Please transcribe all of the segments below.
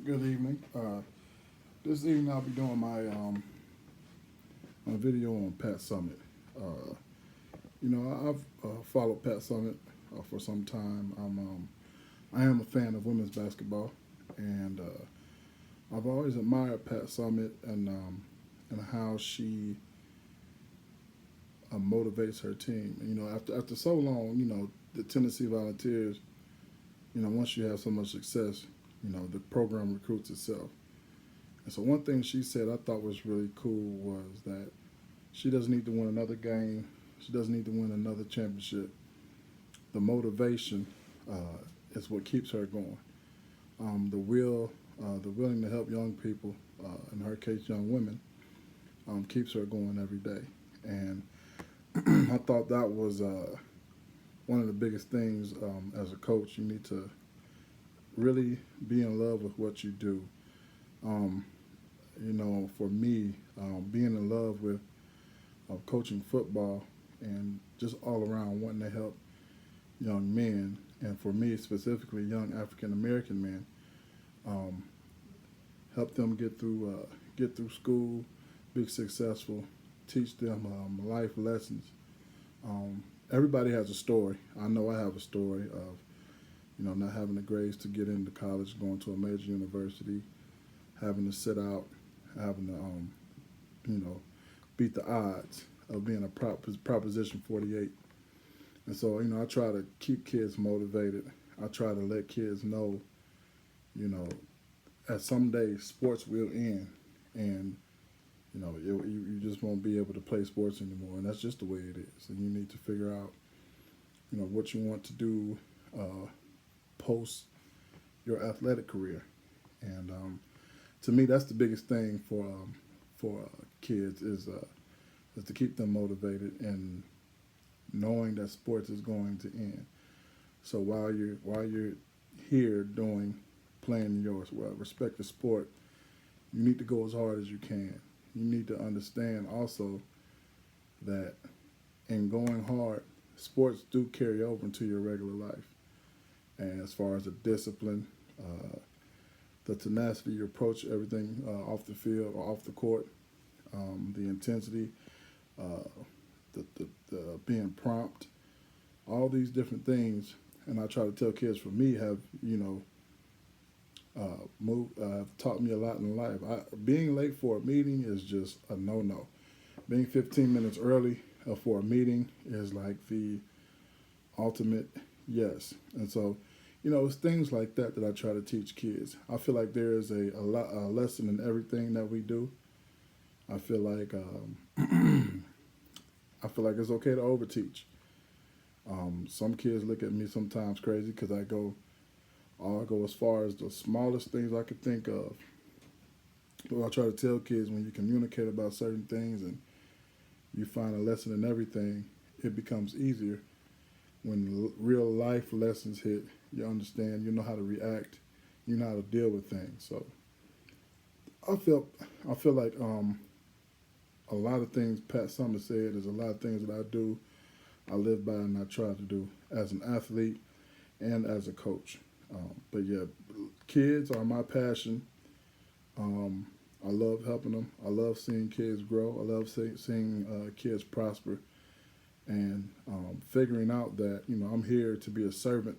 Good evening. This evening I'll be doing my video on Pat Summit. I've followed Pat Summit for some time. I am a fan of women's basketball, and I've always admired Pat Summit and how she motivates her team. After so long, the Tennessee Volunteers. Once you have so much success, the program recruits itself. And so one thing she said I thought was really cool was that she doesn't need to win another game. She doesn't need to win another championship. The motivation is what keeps her going. The willing to help young people, in her case, young women, keeps her going every day. And I thought that was one of the biggest things as a coach. You need to really be in love with what you do. For me, being in love with coaching football and just all around wanting to help young men, and for me specifically, young African American men, um, help them get through school, be successful, teach them life lessons. Everybody has a story. I know I have a story of not having the grades to get into college, going to a major university, having to sit out, having to beat the odds of being a Proposition 48. And so, I try to keep kids motivated. I try to let kids know, you know, at some day sports will end, and you just won't be able to play sports anymore, and that's just the way it is. And you need to figure out, what you want to do post your athletic career. And to me, that's the biggest thing for kids is to keep them motivated and knowing that sports is going to end. So while you're here playing your respective sport, you need to go as hard as you can. You need to understand also that in going hard, sports do carry over into your regular life. And as far as the discipline, the tenacity you approach everything off the field or off the court, the intensity, uh, the being prompt, all these different things. And I try to tell kids, for me, have taught me a lot in life. Being late for a meeting is just a no-no. Being 15 minutes early for a meeting is like the ultimate yes. And so, it's things like that I try to teach kids. I feel like there is a lesson in everything that we do. I feel like it's okay to overteach. Some kids look at me sometimes crazy because I'll go as far as the smallest things I could think of. But I try to tell kids, when you communicate about certain things and you find a lesson in everything, it becomes easier. When real life lessons hit, you understand, you know how to react, you know how to deal with things. So I feel like a lot of things Pat Summitt said, there's a lot of things that I do, I live by, and I try to do as an athlete and as a coach. But yeah, kids are my passion. I love helping them. I love seeing kids grow. I love seeing kids prosper, and figuring out that I'm here to be a servant,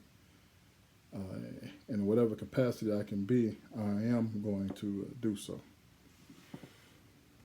in whatever capacity I can be. I am going to do so.